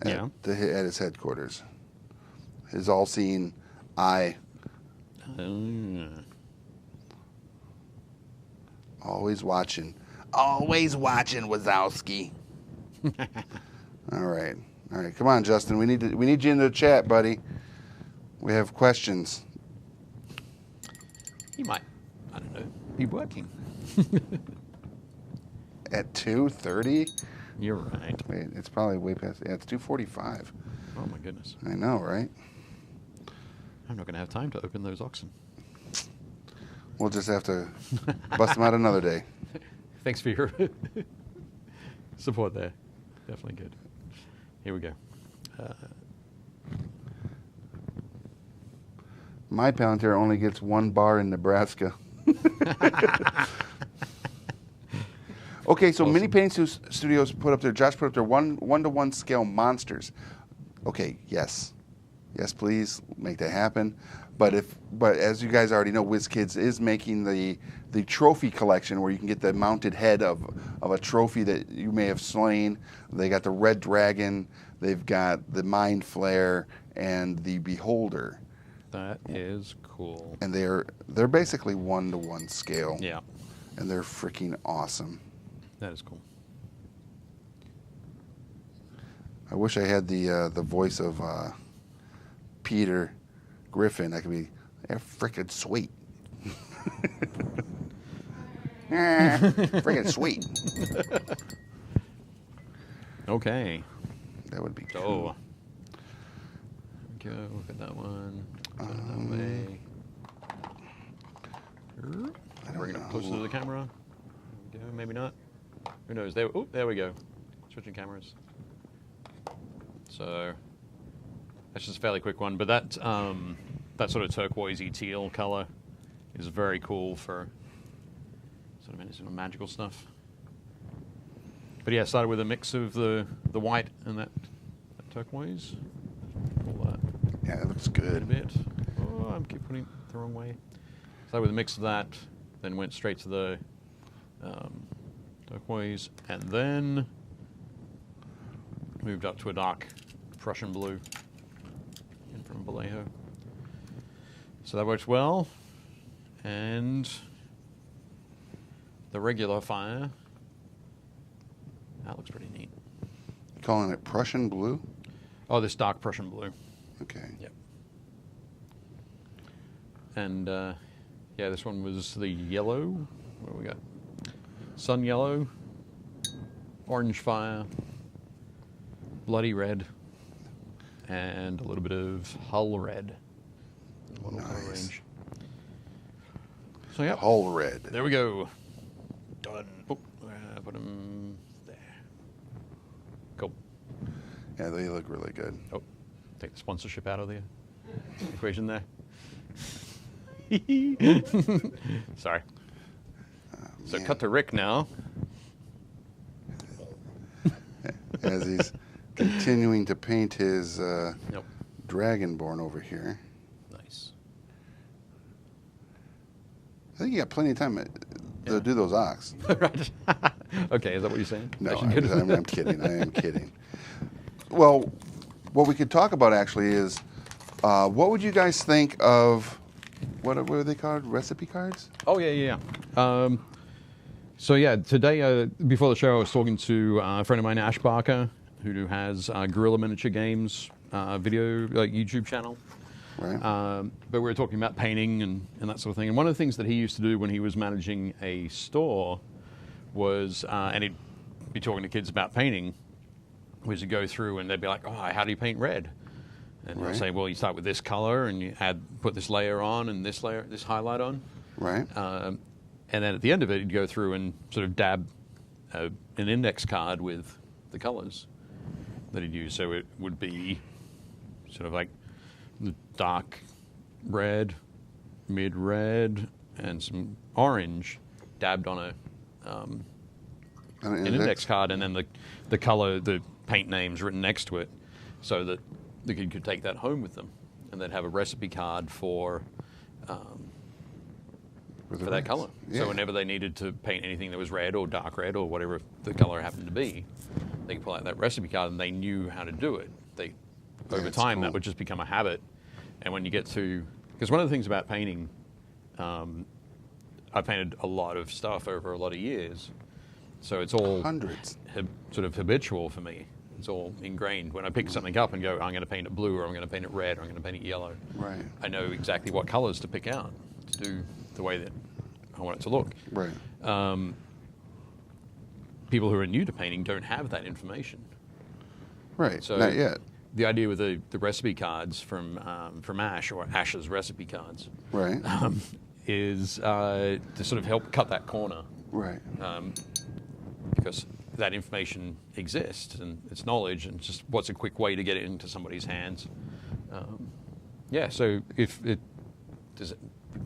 at, at his headquarters. His all-seeing eye. Always watching. Always watching, Wazowski. All right. All right. Come on, Justin. We need you in the chat, buddy. We have questions. He might, I don't know, be working. At 2:30? You're right. Wait, it's probably way past. Yeah, it's 2:45. Oh my goodness. I know, right? I'm not going to have time to open those oxen. We'll just have to bust them out another day. Thanks for your support there. Definitely good. Here we go. My Palantir only gets 1 bar in Nebraska. Okay, so Awesome. Mini Painting Studios put up their, Josh put up their one-to-one scale monsters. Okay, yes. Yes, please, make that happen. But as you guys already know, Wizkids is making the trophy collection where you can get the mounted head of a trophy that you may have slain. They got the Red Dragon, they've got the Mind Flare, and the Beholder. That is cool. And they're basically one-to-one scale. Yeah. And they're freaking awesome. That is cool. I wish I had the voice of Peter Griffin. That could be freaking sweet. Freaking sweet. Okay. That would be So, cool. there we go. Look at that one. Put it that way. Bring it up closer to the camera. There we go. Maybe not. Who knows? There we go. Switching cameras. So that's just a fairly quick one, but that sort of turquoisey teal color is very cool for sort of any sort of magical stuff. But yeah, started with a mix of the white and that turquoise. All that. Yeah, it looks A good. bit. Oh, I keep putting it the wrong way. Started with a mix of that, then went straight to the turquoise, and then moved up to a dark Prussian blue in from Vallejo. So that worked well. And the regular fire, that looks pretty neat. Calling it Prussian blue? Oh, this dark Prussian blue. Okay. Yep. And yeah, this one was the yellow. What do we got? Sun yellow, orange fire, bloody red, and a little bit of hull red. Little color Nice. range. So yeah, Hull red. there we go. Done. Oh, put them there. Cool. Yeah, they look really good. Oh, take the sponsorship out of the equation there. Sorry. So Man. cut to Rick now. As he's continuing to paint his Yep. Dragonborn over here. Nice. I think you got plenty of time to do those ox. Right. Okay, is that what you're saying? No, I should get it. I'm kidding. I am kidding. Well, what we could talk about actually is what would you guys think of what are they called? Recipe cards? Oh, yeah. So yeah, today, before the show, I was talking to a friend of mine, Ash Barker, who has Guerrilla Miniature Games video, YouTube channel. Right. But we were talking about painting and that sort of thing. And one of the things that he used to do when he was managing a store was, and he'd be talking to kids about painting, was to go through and they'd be like, oh, how do you paint red? And he'll Right. say, well, you start with this color and you put this layer on and this highlight on. Right. And then at the end of it, he'd go through and sort of dab an index card with the colors that he'd use. So it would be sort of like the dark red, mid-red, and some orange dabbed on an index card, and then the color, the paint names written next to it, so that the kid could take that home with them. And they'd have a recipe card for for that color. Yeah. So whenever they needed to paint anything that was red or dark red or whatever the color happened to be, they could pull out that recipe card and they knew how to do it. Over That's time, cool. that would just become a habit. And when you get to, because one of the things about painting, I painted a lot of stuff over a lot of years, so it's all Hundreds. Sort of habitual for me. It's all ingrained. When I pick something up and go, I'm going to paint it blue, or I'm going to paint it red, or I'm going to paint it yellow. Right. I know exactly what colors to pick out to do the way that I want it to look. Right. People who are new to painting don't have that information. Right. So Not yet. the idea with the recipe cards from Ash, or Ash's recipe cards, Right. is to sort of help cut that corner. Right. Because that information exists and it's knowledge, and just what's a quick way to get it into somebody's hands. So does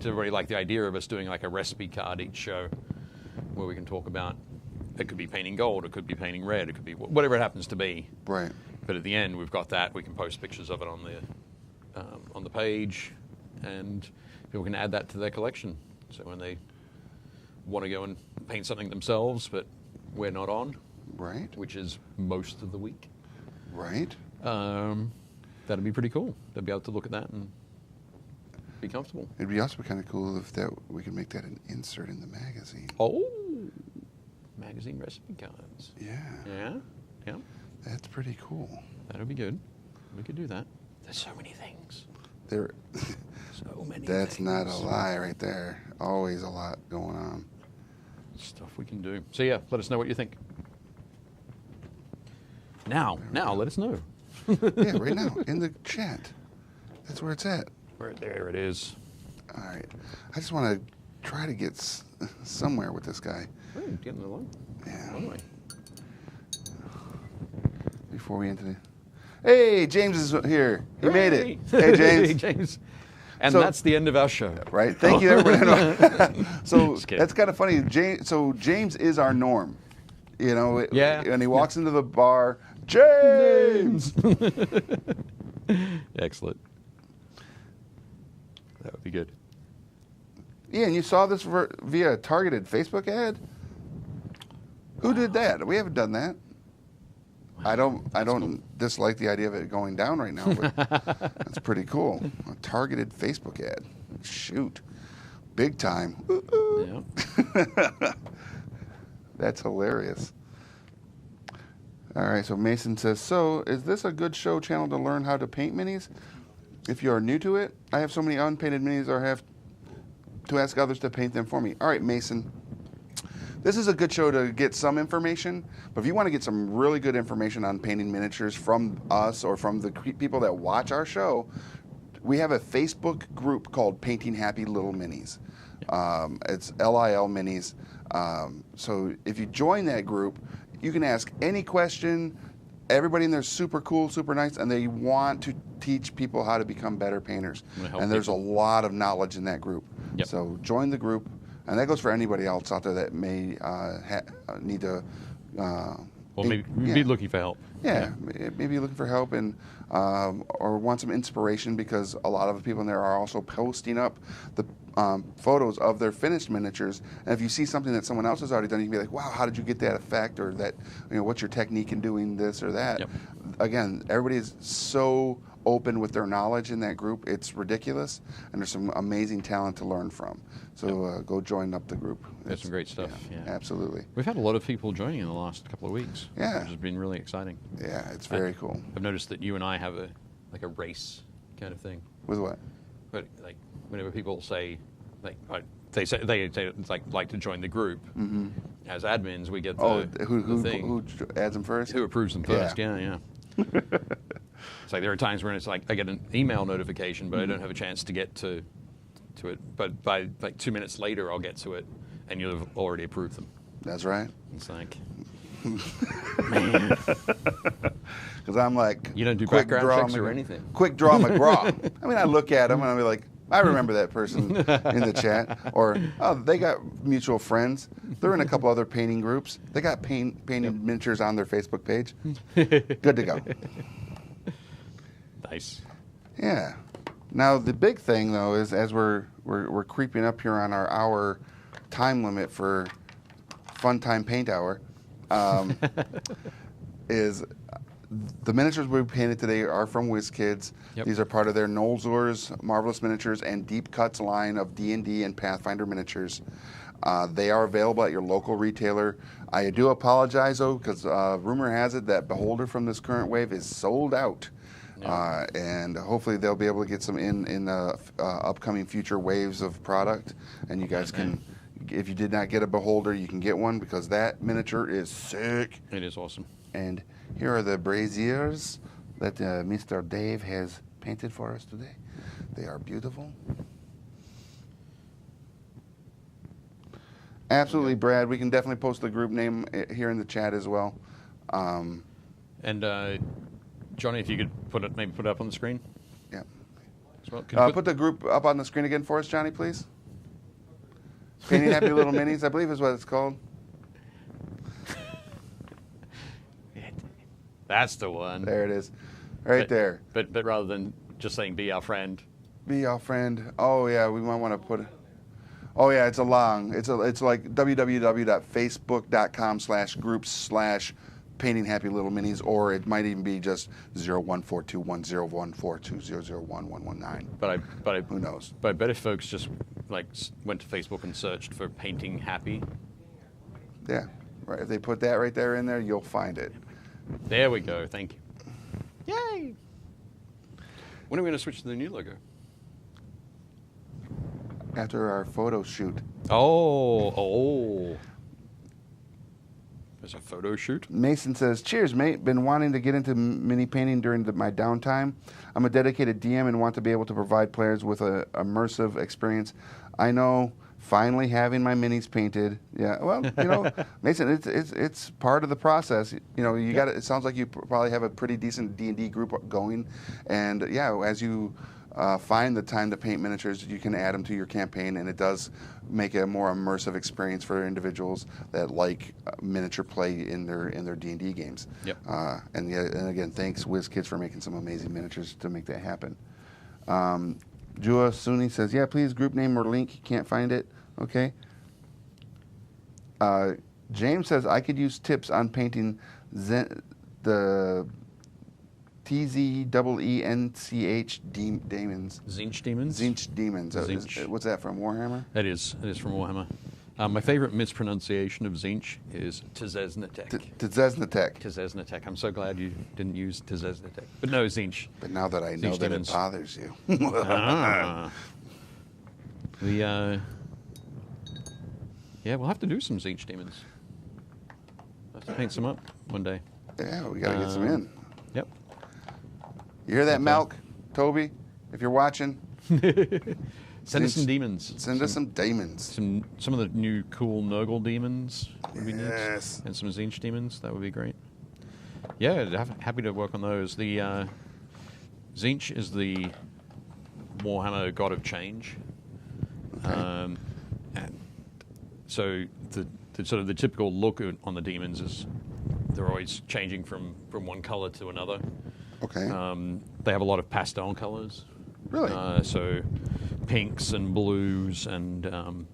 everybody like the idea of us doing like a recipe card each show where we can talk about, it could be painting gold, it could be painting red, it could be whatever it happens to be. Right. But at the end, we've got that. We can post pictures of it on the page, and people can add that to their collection. So when they want to go and paint something themselves, but we're not on, Right. which is most of the week, Right. that'd be pretty cool. They'd be able to look at that and be comfortable. It'd be also kind of cool if that we could make that an insert in the magazine. Oh, magazine recipe cards. Yeah. Yeah. That's pretty cool. That'd be good. We could do that. There's so many things. There. So many That's things. not a lie right there. Always a lot going on. Stuff we can do. So yeah, let us know what you think. Now, let us know. Yeah, right now in the chat. That's where it's at. There it is. All right. I just want to try to get somewhere with this guy. Oh, getting along. Yeah. Long way. Before we enter the. Hey, James is here. He made it. Hey, James. Hey, James. And So- that's the end of our show. Right. Thank you, everybody. So Just kidding. that's kind of funny. James is our norm. You know. Yeah. And he walks into the bar. James. Excellent. That would be good. Ian, you saw this via a targeted Facebook ad? Who did that? We haven't done that. I don't dislike the idea of it going down right now, but that's pretty cool. A targeted Facebook ad. Shoot. Big time. Yeah. That's hilarious. All right, so Mason says, so is this a good show channel to learn how to paint minis? If you are new to it, I have so many unpainted minis or have to ask others to paint them for me. All right, Mason. This is a good show to get some information, but if you want to get some really good information on painting miniatures from us or from the people that watch our show, we have a Facebook group called Painting Happy Little Minis. It's LIL Minis. So if you join that group, you can ask any question. Everybody in there is super cool, super nice, and they want to teach people how to become better painters. And there's a lot of knowledge in that group. Yep. So join the group. And that goes for anybody else out there that may need to. Maybe be looking for help. Yeah, maybe looking for help and or want some inspiration, because a lot of the people in there are also posting up the photos of their finished miniatures. And if you see something that someone else has already done, you can be like, "Wow, how did you get that effect?" Or that, what's your technique in doing this or that? Yep. Again, everybody is so open with their knowledge in that group. It's ridiculous, and there's some amazing talent to learn from. So go join up the group. There's some great stuff. Yeah. Absolutely. We've had a lot of people joining in the last couple of weeks. Yeah. Which has been really exciting. Yeah, it's very cool. I've noticed that you and I have a race kind of thing. With what? But like whenever people say, they say it's like to join the group. Mm-hmm. As admins, we get the who thing. Who adds them first? Who approves them first? Yeah. It's like there are times when it's like I get an email notification, but I don't have a chance to get to it. But by like 2 minutes later, I'll get to it, and you'll have already approved them. That's right. It's like, man, Because I'm like, you don't do quick background draw checks or anything. Quick draw McGraw. I mean, I look at them and I'll be like, I remember that person in the chat. Or, oh, they got mutual friends. They're in a couple other painting groups. They got painted miniatures on their Facebook page. Good to go. Nice. Yeah. Now the big thing though is as we're creeping up here on our hour time limit for Fun Time Paint Hour, is the miniatures we painted today are from Wizkids. Yep. These are part of their Nolzur's Marvelous Miniatures and Deep Cuts line of D&D and Pathfinder miniatures. They are available at your local retailer. I do apologize though, because rumor has it that Beholder from this current wave is sold out. Yeah. And hopefully they'll be able to get some in the upcoming future waves of product. And you guys can, if you did not get a Beholder, you can get one because that miniature is sick. It is awesome. And here are the Braziers that Mr. Dave has painted for us today. They are beautiful. Absolutely, Brad. We can definitely post the group name here in the chat as well. And Johnny, if you could maybe put it up on the screen. Yeah. As well. Could you Put the group up on the screen again for us, Johnny, please. Painting Happy Little Minis, I believe is what it's called. That's the one. There it is. Right there. But rather than just saying "be our friend," Be our friend. Oh yeah, we might want to put it. Oh yeah, it's a long. It's like www.facebook.com/groups/painting happy little minis, or it might even be just 0142101420011119. but I Who knows? But I bet if folks just went to Facebook and searched for "painting happy," Yeah, right. If they put that right there in there, you'll find it. there we go. Thank you. Yay! When are we going to switch to the new logo? After our photo shoot. Oh. There's a photo shoot? Mason says, cheers, mate. Been wanting to get into mini painting during my downtime. I'm a dedicated DM and want to be able to provide players with an immersive experience. I know, finally having my minis painted. Yeah, well, Mason, it's part of the process. You got it sounds like you probably have a pretty decent D&D group going. And yeah, as you find the time to paint miniatures, you can add them to your campaign, and it does make a more immersive experience for individuals that like miniature play in their D&D games. Yep. And again, thanks Wizkids for making some amazing miniatures to make that happen. Jua Suni says, yeah, please, group name or link. Can't find it. Okay. James says, I could use tips on painting the TZEENCH demons. Zinch demons? Zinch demons. Zinch. What's that from, Warhammer? It is from Warhammer. My favorite mispronunciation of Zinch is Tzeznatek. Tzeznatek. I'm so glad you didn't use Tzeznatek. But no, Zinch. But now that I know Zinch that demons. it bothers you. We'll have to do some Zinch demons. I'll have to paint some up one day. Yeah, we got to get some in. Yep. You hear that, Malk? Toby? If you're watching, Send us some demons. Send us some demons. Some of the new cool Nurgle demons would be Yes. nice. And some Zinch demons. That would be great. Yeah, happy to work on those. The Zinch is the Warhammer God of Change. Okay. And so the sort of the typical look on the demons is they're always changing from one color to another. Okay. They have a lot of pastel colors. Really? So pinks and blues and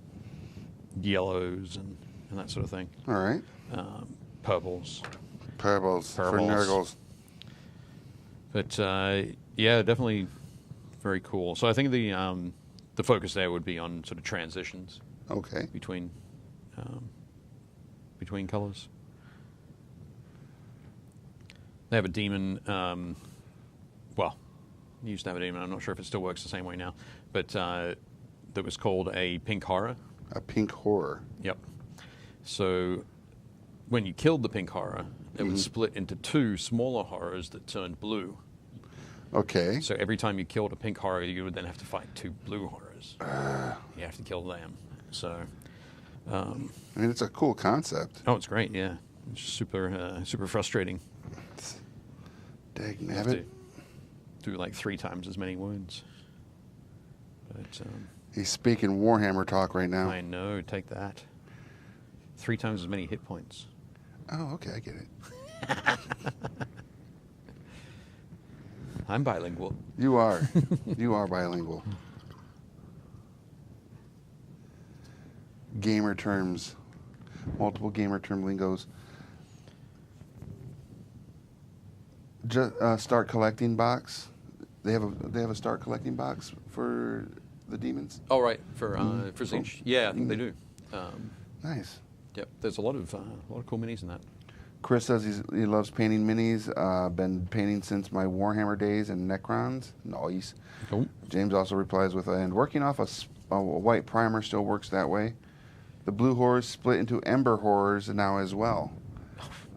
yellows and that sort of thing. All right. Purples. Purples for Nurgles. But yeah, definitely very cool. So I think the focus there would be on sort of transitions. Okay. Between colors. They have a demon. Well, you used to have a demon. I'm not sure if it still works the same way now, but that was called a pink horror. A pink horror. Yep. So when you killed the pink horror, it would split into two smaller horrors that turned blue. Okay. So every time you killed a pink horror, you would then have to fight two blue horrors. You have to kill them. So. I mean, it's a cool concept. Oh, it's great. Yeah, it's super frustrating. Dag You have nabbit. to do like 3 times as many wounds. But He's speaking Warhammer talk right now. I know. Take that. 3 times as many hit points. Oh, okay, I get it. I'm bilingual. You are. You are bilingual. Gamer terms. Multiple gamer term lingos. Start collecting box. They have a start collecting box for the demons. Oh, right, for Siege. Yeah, I think they do. Nice. Yep, there's a lot of cool minis in that. Chris says he loves painting minis. Been painting since my Warhammer days and Necrons. Nice. Cool. James also replies with, and working off a white primer still works that way. The blue horrors split into ember horrors now as well.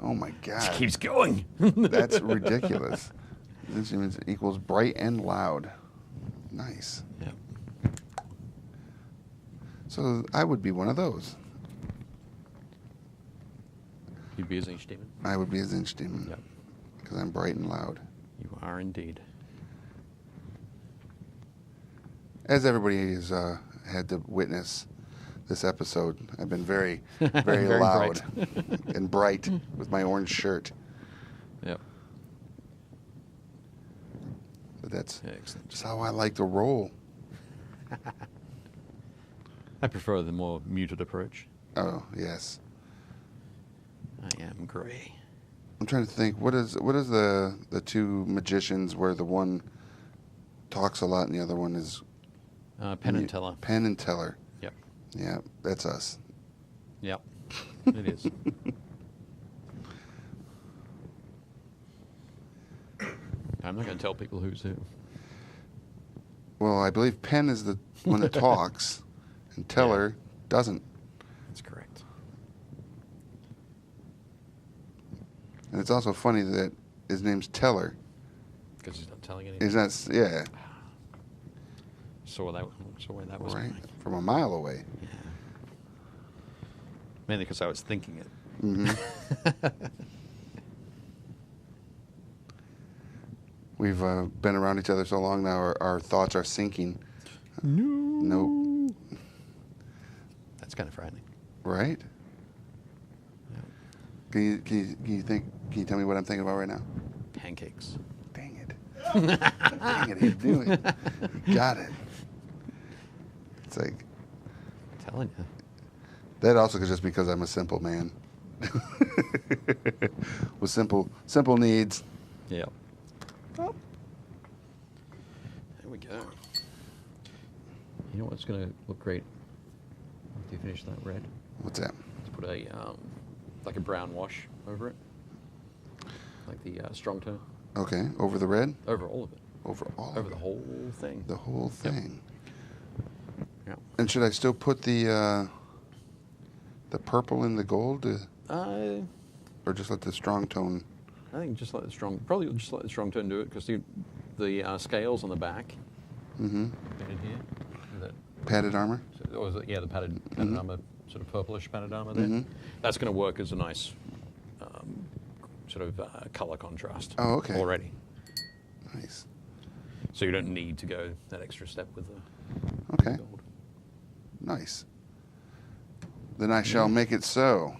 Oh my God. It keeps going. That's ridiculous. This equals bright and loud. Nice. Yeah. So I would be one of those. You'd be a Zinch demon? I would be a Zinch demon. Yep. Because I'm bright and loud. You are indeed. As everybody has had to witness this episode, I've been very, very, Very loud and bright with my orange shirt. Yep. But that's Excellent. just how I like to roll. I prefer the more muted approach. Oh, yes. I am grey. I'm trying to think, what is the two magicians where the one talks a lot and the other one is... Penn and Teller. Penn and Teller. Yep. Yeah, that's us. Yep. It is. I'm not going to tell people who's who. Well, I believe Penn is the one that talks, and Teller doesn't. That's correct. And it's also funny that his name's Teller. Because he's not telling anything. Is that, yeah, Saw where that was right? going. From a mile away. Yeah. Mainly because I was thinking it. Mm-hmm. We've been around each other so long now, our thoughts are syncing. Nope. That's kind of frightening. Right? Yeah. Can you tell me what I'm thinking about right now? Pancakes. Dang it. Dang it, he's doing it. You got it. It's like, I'm telling you. that also could just because I'm a simple man. With simple needs. Yeah. Oh. There we go. You know what's going to look great after you finish that red? What's that? Let's put a like a brown wash over it, like the strong tone. Okay, over the red? Over all of it. Over all Over of the it. whole thing. The whole thing. Yeah. And should I still put the purple and the gold? Or just let the strong tone? I think just let the strong tone do it because the scales on the back. Mm-hmm. In here. That, Padded armor? or is it, yeah, the padded armor, sort of purplish padded armor there. Mhm. That's going to work as a nice sort of color contrast. Oh, okay. Already. Nice. So you don't need to go that extra step with the Okay. gold. Nice. Then I shall make it so.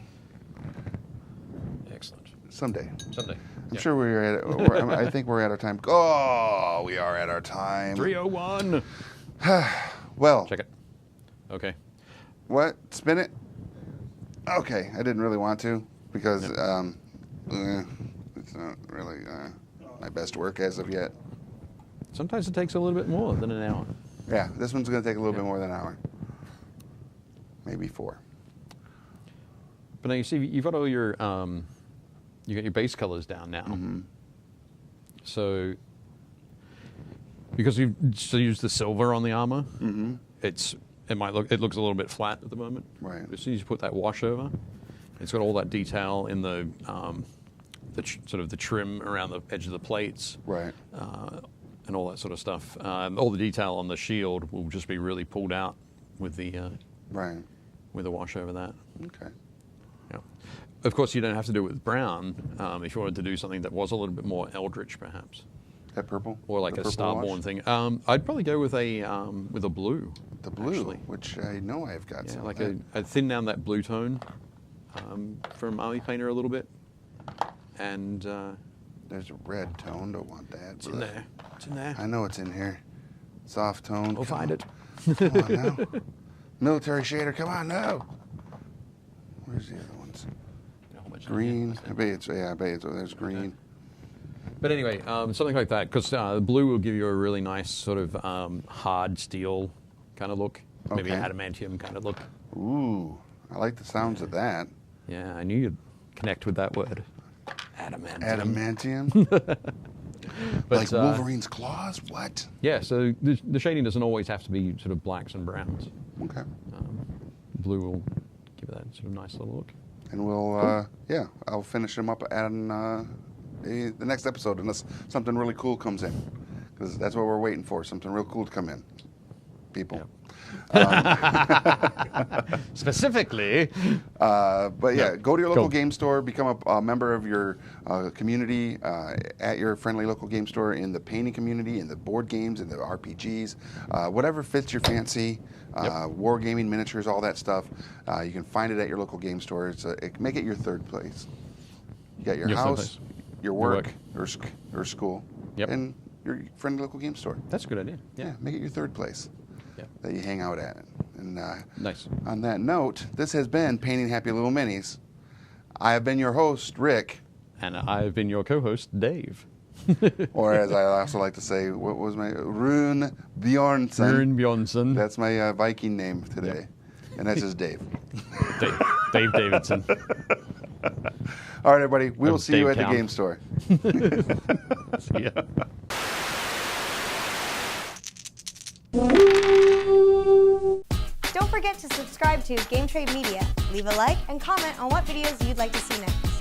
Excellent. Someday. Someday. I'm sure we're at. I think we're at our time. Oh, we are at our time. 301. Well. Check it. Okay. What? Spin it? Okay. I didn't really want to because it's not really my best work as of yet. Sometimes it takes a little bit more than an hour. Yeah, this one's going to take a little bit more than an hour. Maybe 4. But now you see, you've got all your, you got your base colors down now. Mm-hmm. So, because you've still used the silver on the armor, Mm-hmm. it looks a little bit flat at the moment. Right. But as soon as you put that wash over, it's got all that detail in the sort of the trim around the edge of the plates. Right. And all that sort of stuff. All the detail on the shield will just be really pulled out with the Right. with a wash over that. Okay. Yeah. Of course, you don't have to do it with brown if you wanted to do something that was a little bit more eldritch, perhaps, That purple? or like The a purple Starborn wash? thing. I'd probably go with a blue. The blue, actually. which I know I've got Yeah, some. like of that. I'd thin down that blue tone from Army Painter a little bit, and There's a red tone. Don't want that. It's in there. It's in there. I know it's in here. Soft tone. We'll find it. Come on now. Military shader. Come on now. Where's the other ones? Green. I bet it's there's green. But anyway, something like that, because blue will give you a really nice sort of hard steel kind of look, maybe Okay. adamantium kind of look. Ooh, I like the sounds of that. Yeah, I knew you'd connect with that word. Adamantium. Adamantium. But, Like Wolverine's claws? What? Yeah, so the shading doesn't always have to be sort of blacks and browns. Okay. Blue will give it that sort of nice little look. And we'll, I'll finish them up on the next episode unless something really cool comes in. Because that's what we're waiting for, something real cool to come in. People. Yep. Specifically. But yeah, go to your local Cool. game store, become a member of your community at your friendly local game store, in the painting community, in the board games, in the RPGs, whatever fits your fancy. Wargaming, miniatures, all that stuff. You can find it at your local game store. Make it your third place. You got your house, your work, or school, and your friendly local game store. That's a good idea. Yeah, make it your third place that you hang out at. And nice. On that note, this has been Painting Happy Little Minis. I have been your host, Rick. And I've been your co-host, Dave. Or as I also like to say, what was my Rune Bjornsson. Rune Bjornsson. That's my Viking name today. And that's just Dave. Dave Davidson. All right, everybody. We will see Dave you at Town. the game store. See ya. Don't forget to subscribe to Game Trade Media. Leave a like and comment on what videos you'd like to see next.